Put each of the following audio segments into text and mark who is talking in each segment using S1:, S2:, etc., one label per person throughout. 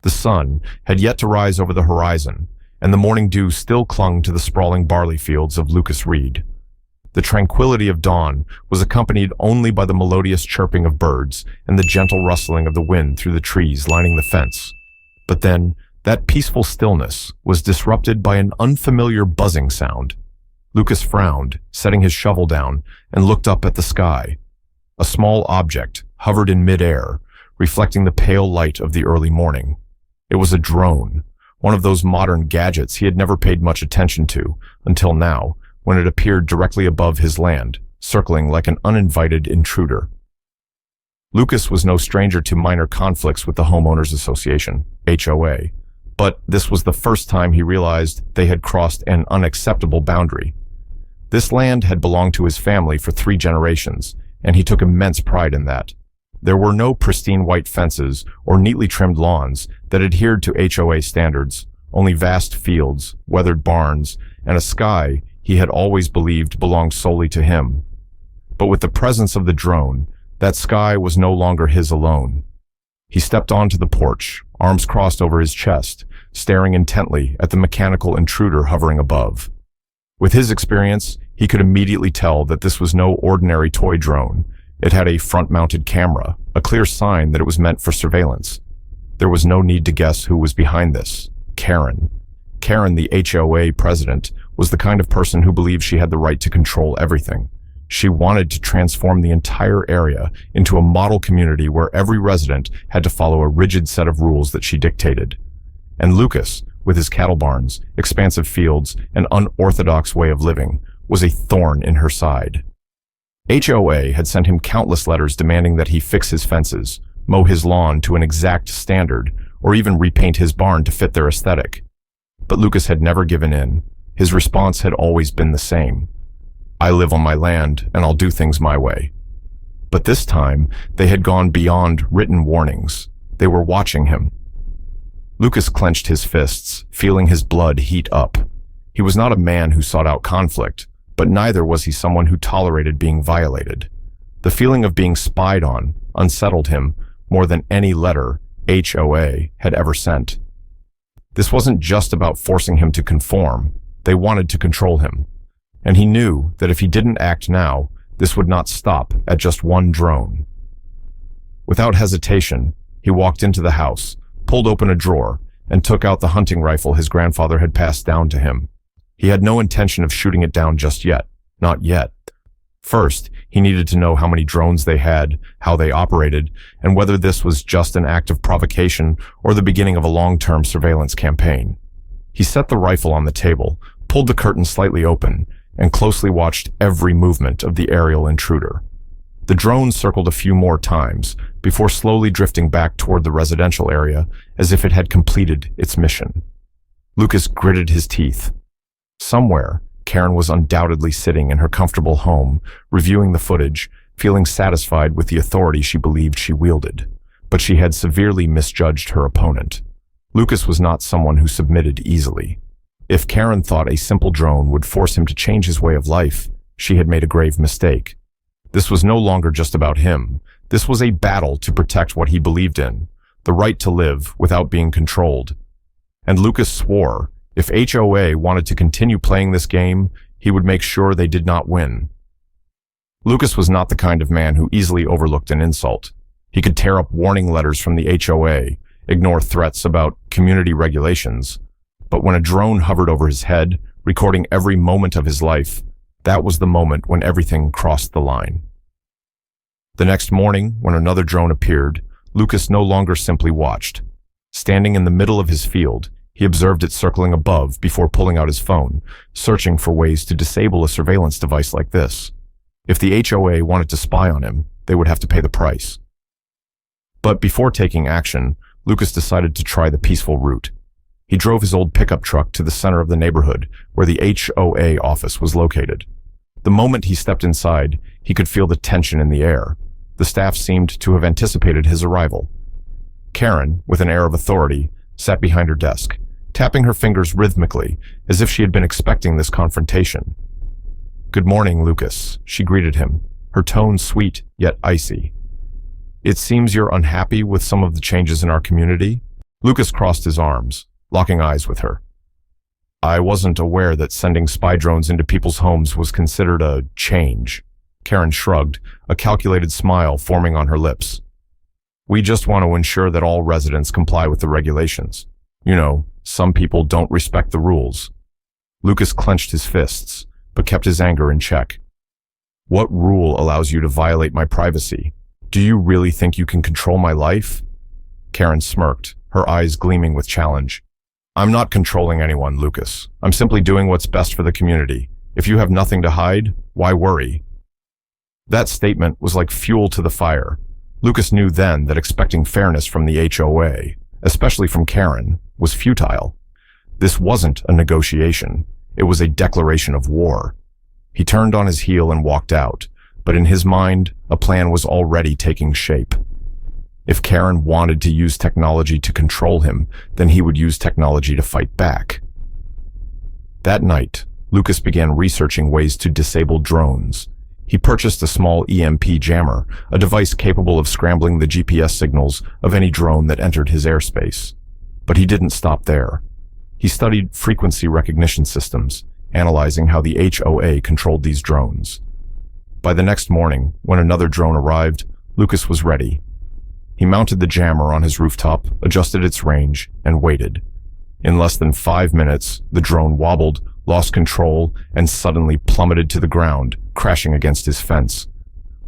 S1: The sun had yet to rise over the horizon, and the morning dew still clung to the sprawling barley fields of Lucas Reed. The tranquility of dawn was accompanied only by the melodious chirping of birds and the gentle rustling of the wind through the trees lining the fence. But then, that peaceful stillness was disrupted by an unfamiliar buzzing sound. Lucas frowned, setting his shovel down, and looked up at the sky. A small object hovered in midair, reflecting the pale light of the early morning. It was a drone, one of those modern gadgets he had never paid much attention to until now, when it appeared directly above his land, circling like an uninvited intruder. Lucas was no stranger to minor conflicts with the Homeowners Association, HOA, but this was the first time he realized they had crossed an unacceptable boundary. This land had belonged to his family for 3 generations, and he took immense pride in that. There were no pristine white fences or neatly trimmed lawns that adhered to HOA standards, only vast fields, weathered barns, and a sky he had always believed belonged solely to him. But with the presence of the drone, that sky was no longer his alone. He stepped onto the porch, arms crossed over his chest, staring intently at the mechanical intruder hovering above. With his experience, he could immediately tell that this was no ordinary toy drone. It had a front-mounted camera, a clear sign that it was meant for surveillance. There was no need to guess who was behind this. Karen. Karen, the HOA president, was the kind of person who believed she had the right to control everything. She wanted to transform the entire area into a model community where every resident had to follow a rigid set of rules that she dictated. And Lucas, with his cattle barns, expansive fields, and unorthodox way of living, was a thorn in her side. HOA had sent him countless letters demanding that he fix his fences, mow his lawn to an exact standard, or even repaint his barn to fit their aesthetic. But Lucas had never given in. His response had always been the same. I live on my land, and I'll do things my way. But this time, they had gone beyond written warnings. They were watching him. Lucas clenched his fists, feeling his blood heat up. He was not a man who sought out conflict, but neither was he someone who tolerated being violated. The feeling of being spied on unsettled him more than any letter HOA had ever sent. This wasn't just about forcing him to conform. They wanted to control him. And he knew that if he didn't act now, this would not stop at just one drone. Without hesitation, he walked into the house, pulled open a drawer, and took out the hunting rifle his grandfather had passed down to him. He had no intention of shooting it down just yet. Not yet. First, he needed to know how many drones they had, how they operated, and whether this was just an act of provocation or the beginning of a long-term surveillance campaign. He set the rifle on the table, pulled the curtain slightly open, and closely watched every movement of the aerial intruder. The drone circled a few more times before slowly drifting back toward the residential area as if it had completed its mission. Lucas gritted his teeth. Somewhere, Karen was undoubtedly sitting in her comfortable home, reviewing the footage, feeling satisfied with the authority she believed she wielded. But she had severely misjudged her opponent. Lucas was not someone who submitted easily. If Karen thought a simple drone would force him to change his way of life, she had made a grave mistake. This was no longer just about him. This was a battle to protect what he believed in, the right to live without being controlled. And Lucas swore, if HOA wanted to continue playing this game, he would make sure they did not win. Lucas was not the kind of man who easily overlooked an insult. He could tear up warning letters from the HOA, ignore threats about community regulations. But when a drone hovered over his head, recording every moment of his life, that was the moment when everything crossed the line. The next morning, when another drone appeared, Lucas no longer simply watched. Standing in the middle of his field, he observed it circling above before pulling out his phone, searching for ways to disable a surveillance device like this. If the HOA wanted to spy on him, they would have to pay the price. But before taking action, Lucas decided to try the peaceful route. He drove his old pickup truck to the center of the neighborhood where the HOA office was located. The moment he stepped inside, he could feel the tension in the air. The staff seemed to have anticipated his arrival. Karen, with an air of authority, sat behind her desk, tapping her fingers rhythmically as if she had been expecting this confrontation. "Good morning, Lucas," she greeted him, her tone sweet yet icy. "It seems you're unhappy with some of the changes in our community?" Lucas crossed his arms, locking eyes with her. I wasn't aware that sending spy drones into people's homes was considered a change. Karen shrugged, a calculated smile forming on her lips. We just want to ensure that all residents comply with the regulations. You know, some people don't respect the rules. Lucas clenched his fists, but kept his anger in check. What rule allows you to violate my privacy? Do you really think you can control my life? Karen smirked, her eyes gleaming with challenge. I'm not controlling anyone, Lucas. I'm simply doing what's best for the community. If you have nothing to hide, why worry? That statement was like fuel to the fire. Lucas knew then that expecting fairness from the HOA, especially from Karen, was futile. This wasn't a negotiation. It was a declaration of war. He turned on his heel and walked out, but in his mind, a plan was already taking shape. If Karen wanted to use technology to control him, then he would use technology to fight back. That night, Lucas began researching ways to disable drones. He purchased a small EMP jammer, a device capable of scrambling the GPS signals of any drone that entered his airspace. But he didn't stop there. He studied frequency recognition systems, analyzing how the HOA controlled these drones. By the next morning, when another drone arrived, Lucas was ready. He mounted the jammer on his rooftop, adjusted its range, and waited. In less than 5 minutes, the drone wobbled, lost control, and suddenly plummeted to the ground, crashing against his fence.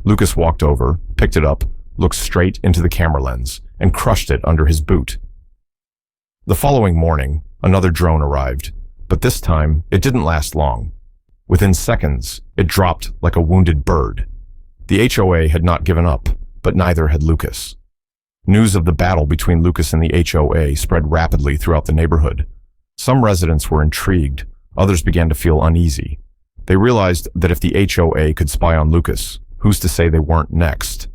S1: Lucas walked over, picked it up, looked straight into the camera lens, and crushed it under his boot. The following morning, another drone arrived, but this time, it didn't last long. Within seconds, it dropped like a wounded bird. The HOA had not given up, but neither had Lucas. News of the battle between Lucas and the HOA spread rapidly throughout the neighborhood. Some residents were intrigued, others began to feel uneasy. They realized that if the HOA could spy on Lucas, who's to say they weren't next?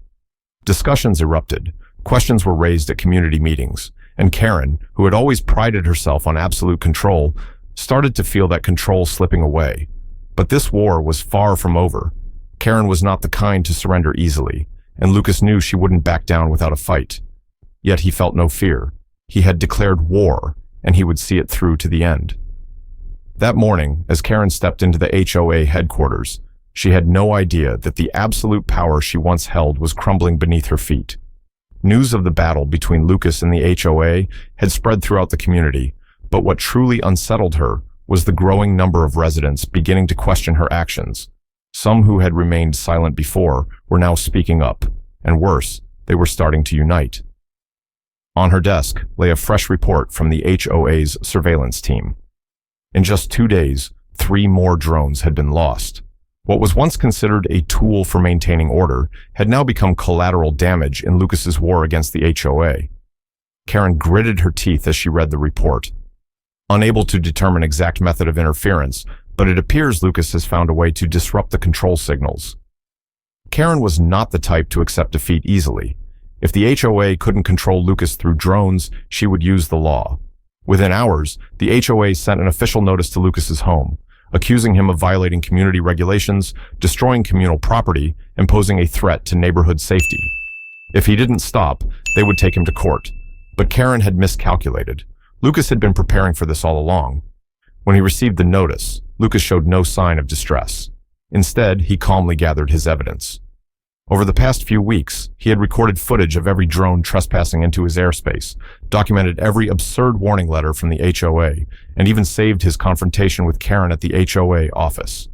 S1: Discussions erupted, questions were raised at community meetings, and Karen, who had always prided herself on absolute control, started to feel that control slipping away. But this war was far from over. Karen was not the kind to surrender easily, and Lucas knew she wouldn't back down without a fight. Yet he felt no fear. He had declared war, and he would see it through to the end. That morning, as Karen stepped into the HOA headquarters, she had no idea that the absolute power she once held was crumbling beneath her feet. News of the battle between Lucas and the HOA had spread throughout the community, but what truly unsettled her was the growing number of residents beginning to question her actions. Some who had remained silent before were now speaking up, and worse, they were starting to unite. On her desk lay a fresh report from the HOA's surveillance team. In just 2 days, 3 more drones had been lost. What was once considered a tool for maintaining order had now become collateral damage in Lucas's war against the HOA. Karen gritted her teeth as she read the report. Unable to determine exact method of interference, but it appears Lucas has found a way to disrupt the control signals. Karen was not the type to accept defeat easily. If the HOA couldn't control Lucas through drones, she would use the law. Within hours, the HOA sent an official notice to Lucas's home, accusing him of violating community regulations, destroying communal property, and posing a threat to neighborhood safety. If he didn't stop, they would take him to court. But Karen had miscalculated. Lucas had been preparing for this all along. When he received the notice, Lucas showed no sign of distress. Instead, he calmly gathered his evidence. Over the past few weeks, he had recorded footage of every drone trespassing into his airspace, documented every absurd warning letter from the HOA, and even saved his confrontation with Karen at the HOA office.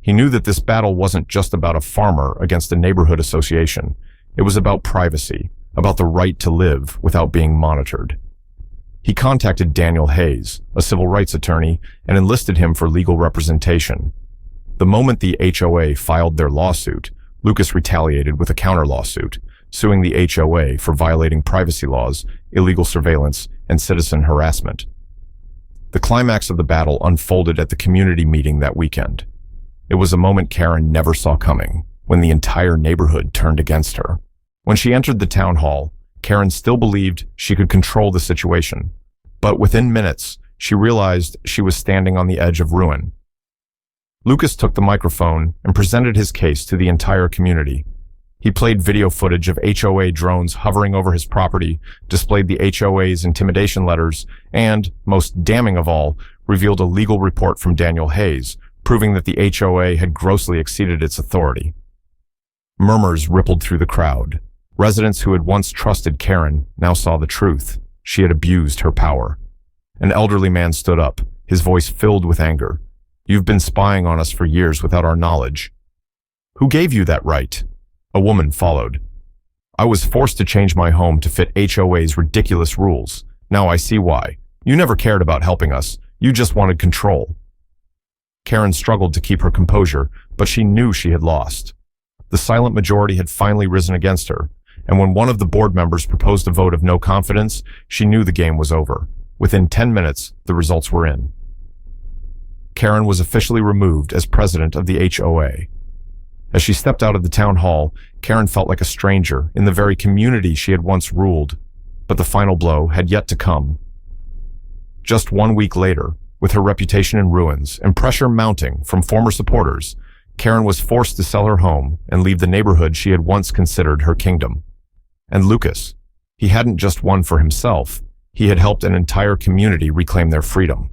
S1: He knew that this battle wasn't just about a farmer against a neighborhood association. It was about privacy, about the right to live without being monitored. He contacted Daniel Hayes, a civil rights attorney, and enlisted him for legal representation. The moment the HOA filed their lawsuit, Lucas retaliated with a counter-lawsuit, suing the HOA for violating privacy laws, illegal surveillance, and citizen harassment. The climax of the battle unfolded at the community meeting that weekend. It was a moment Karen never saw coming, when the entire neighborhood turned against her. When she entered the town hall, Karen still believed she could control the situation. But within minutes, she realized she was standing on the edge of ruin. Lucas took the microphone and presented his case to the entire community. He played video footage of HOA drones hovering over his property, displayed the HOA's intimidation letters, and, most damning of all, revealed a legal report from Daniel Hayes, proving that the HOA had grossly exceeded its authority. Murmurs rippled through the crowd. Residents who had once trusted Karen now saw the truth. She had abused her power. An elderly man stood up, his voice filled with anger. "You've been spying on us for years without our knowledge." "Who gave you that right?" A woman followed. "I was forced to change my home to fit HOA's ridiculous rules. Now I see why. You never cared about helping us. You just wanted control." Karen struggled to keep her composure, but she knew she had lost. The silent majority had finally risen against her, and when one of the board members proposed a vote of no confidence, she knew the game was over. Within 10 minutes, the results were in. Karen was officially removed as president of the HOA. As she stepped out of the town hall, Karen felt like a stranger in the very community she had once ruled, but the final blow had yet to come. Just 1 week later, with her reputation in ruins and pressure mounting from former supporters, Karen was forced to sell her home and leave the neighborhood she had once considered her kingdom. And Lucas, he hadn't just won for himself, he had helped an entire community reclaim their freedom.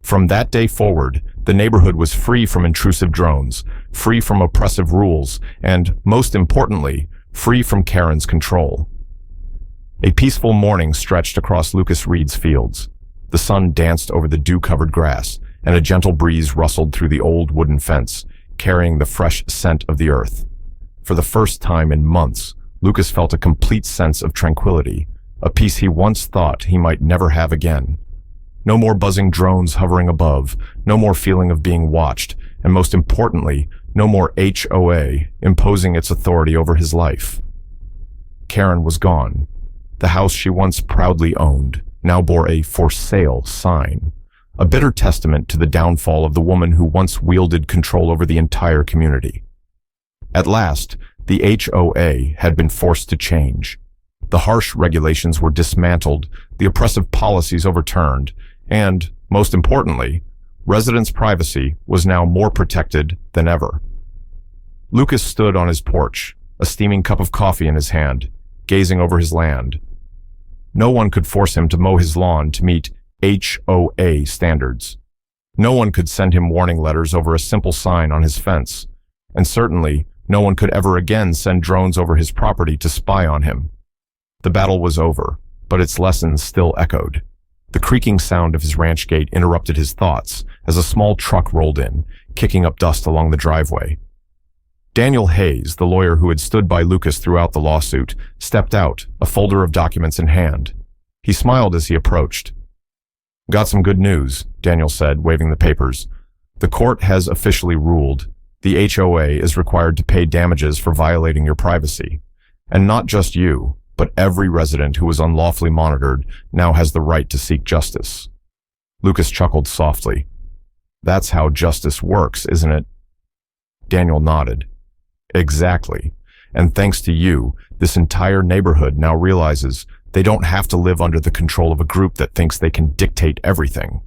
S1: From that day forward, the neighborhood was free from intrusive drones, free from oppressive rules, and, most importantly, free from Karen's control. A peaceful morning stretched across Lucas Reed's fields. The sun danced over the dew-covered grass, and a gentle breeze rustled through the old wooden fence, carrying the fresh scent of the earth. For the first time in months, Lucas felt a complete sense of tranquility, a peace he once thought he might never have again. No more buzzing drones hovering above, no more feeling of being watched, and most importantly, no more HOA imposing its authority over his life. Karen was gone. The house she once proudly owned now bore a "for sale" sign, a bitter testament to the downfall of the woman who once wielded control over the entire community. At last, the HOA had been forced to change. The harsh regulations were dismantled, the oppressive policies overturned, and, most importantly, residents' privacy was now more protected than ever. Lucas stood on his porch, a steaming cup of coffee in his hand, gazing over his land. No one could force him to mow his lawn to meet HOA standards. No one could send him warning letters over a simple sign on his fence, and certainly no one could ever again send drones over his property to spy on him. The battle was over, but its lessons still echoed. The creaking sound of his ranch gate interrupted his thoughts as a small truck rolled in, kicking up dust along the driveway. Daniel Hayes, the lawyer who had stood by Lucas throughout the lawsuit, stepped out, a folder of documents in hand. He smiled as he approached. "Got some good news," Daniel said, waving the papers. "The court has officially ruled. The HOA is required to pay damages for violating your privacy. And not just you, but every resident who was unlawfully monitored now has the right to seek justice." Lucas chuckled softly. "That's how justice works, isn't it?" Daniel nodded. "Exactly. And thanks to you, this entire neighborhood now realizes they don't have to live under the control of a group that thinks they can dictate everything."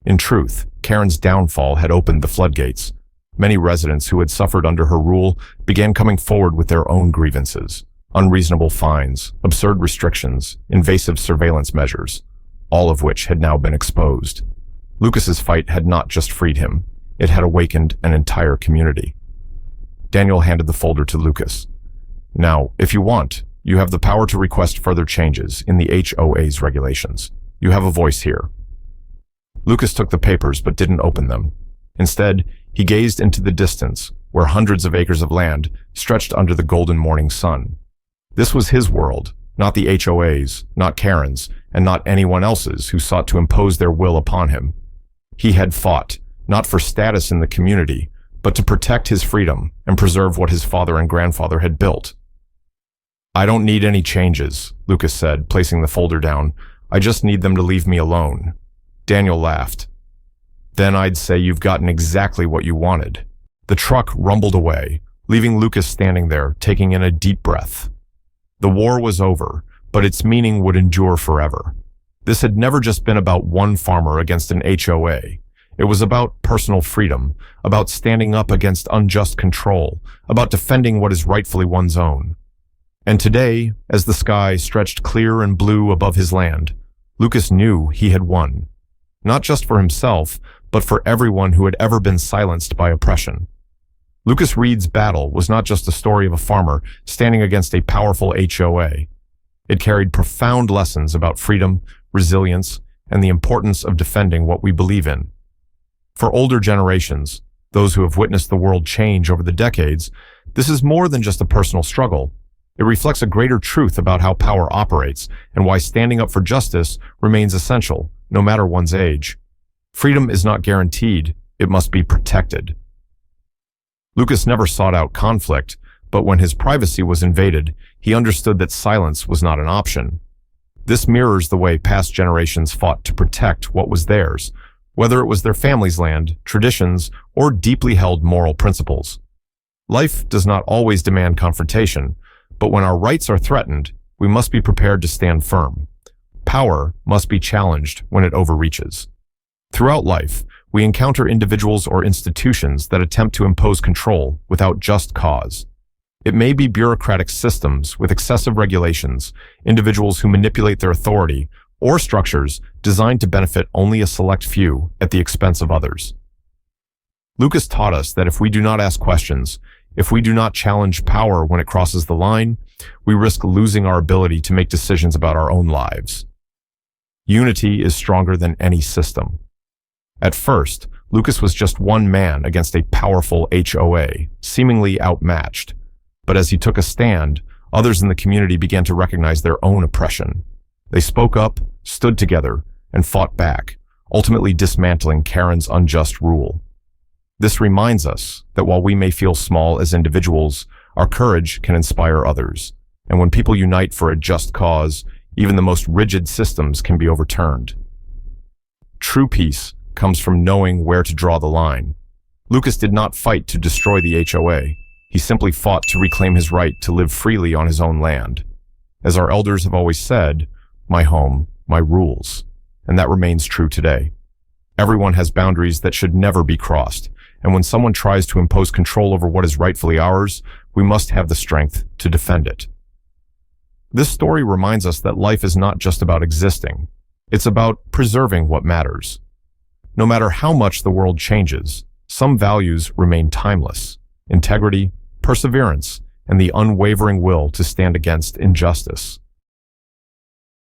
S1: In truth, Karen's downfall had opened the floodgates. Many residents who had suffered under her rule began coming forward with their own grievances. Unreasonable fines, absurd restrictions, invasive surveillance measures, all of which had now been exposed. Lucas's fight had not just freed him, it had awakened an entire community. Daniel handed the folder to Lucas. "Now, if you want, you have the power to request further changes in the HOA's regulations. You have a voice here." Lucas took the papers but didn't open them. Instead, he gazed into the distance, where hundreds of acres of land stretched under the golden morning sun. This was his world, not the HOA's, not Karen's, and not anyone else's who sought to impose their will upon him. He had fought, not for status in the community, but to protect his freedom and preserve what his father and grandfather had built. "I don't need any changes," Lucas said, placing the folder down. "I just need them to leave me alone." Daniel laughed. "Then I'd say you've gotten exactly what you wanted." The truck rumbled away, leaving Lucas standing there, taking in a deep breath. The war was over, but its meaning would endure forever. This had never just been about one farmer against an HOA. It was about personal freedom, about standing up against unjust control, about defending what is rightfully one's own. And today, as the sky stretched clear and blue above his land, Lucas knew he had won. Not just for himself, but for everyone who had ever been silenced by oppression. Lucas Reed's battle was not just a story of a farmer standing against a powerful HOA. It carried profound lessons about freedom, resilience, and the importance of defending what we believe in. For older generations, those who have witnessed the world change over the decades, this is more than just a personal struggle. It reflects a greater truth about how power operates and why standing up for justice remains essential, no matter one's age. Freedom is not guaranteed, it must be protected. Lucas never sought out conflict, but when his privacy was invaded, he understood that silence was not an option. This mirrors the way past generations fought to protect what was theirs, whether it was their family's land, traditions, or deeply held moral principles. Life does not always demand confrontation, but when our rights are threatened, we must be prepared to stand firm. Power must be challenged when it overreaches. Throughout life, we encounter individuals or institutions that attempt to impose control without just cause. It may be bureaucratic systems with excessive regulations, individuals who manipulate their authority, or structures designed to benefit only a select few at the expense of others. Lucas taught us that if we do not ask questions, if we do not challenge power when it crosses the line, we risk losing our ability to make decisions about our own lives. Unity is stronger than any system. At first, Lucas was just one man against a powerful HOA, seemingly outmatched. But as he took a stand, others in the community began to recognize their own oppression. They spoke up, stood together, and fought back, ultimately dismantling Karen's unjust rule. This reminds us that while we may feel small as individuals, our courage can inspire others. And when people unite for a just cause, even the most rigid systems can be overturned. True peace comes from knowing where to draw the line. Lucas did not fight to destroy the HOA. He simply fought to reclaim his right to live freely on his own land. As our elders have always said, my home, my rules. And that remains true today. Everyone has boundaries that should never be crossed. And when someone tries to impose control over what is rightfully ours, we must have the strength to defend it. This story reminds us that life is not just about existing. It's about preserving what matters. No matter how much the world changes, some values remain timeless: integrity, perseverance, and the unwavering will to stand against injustice.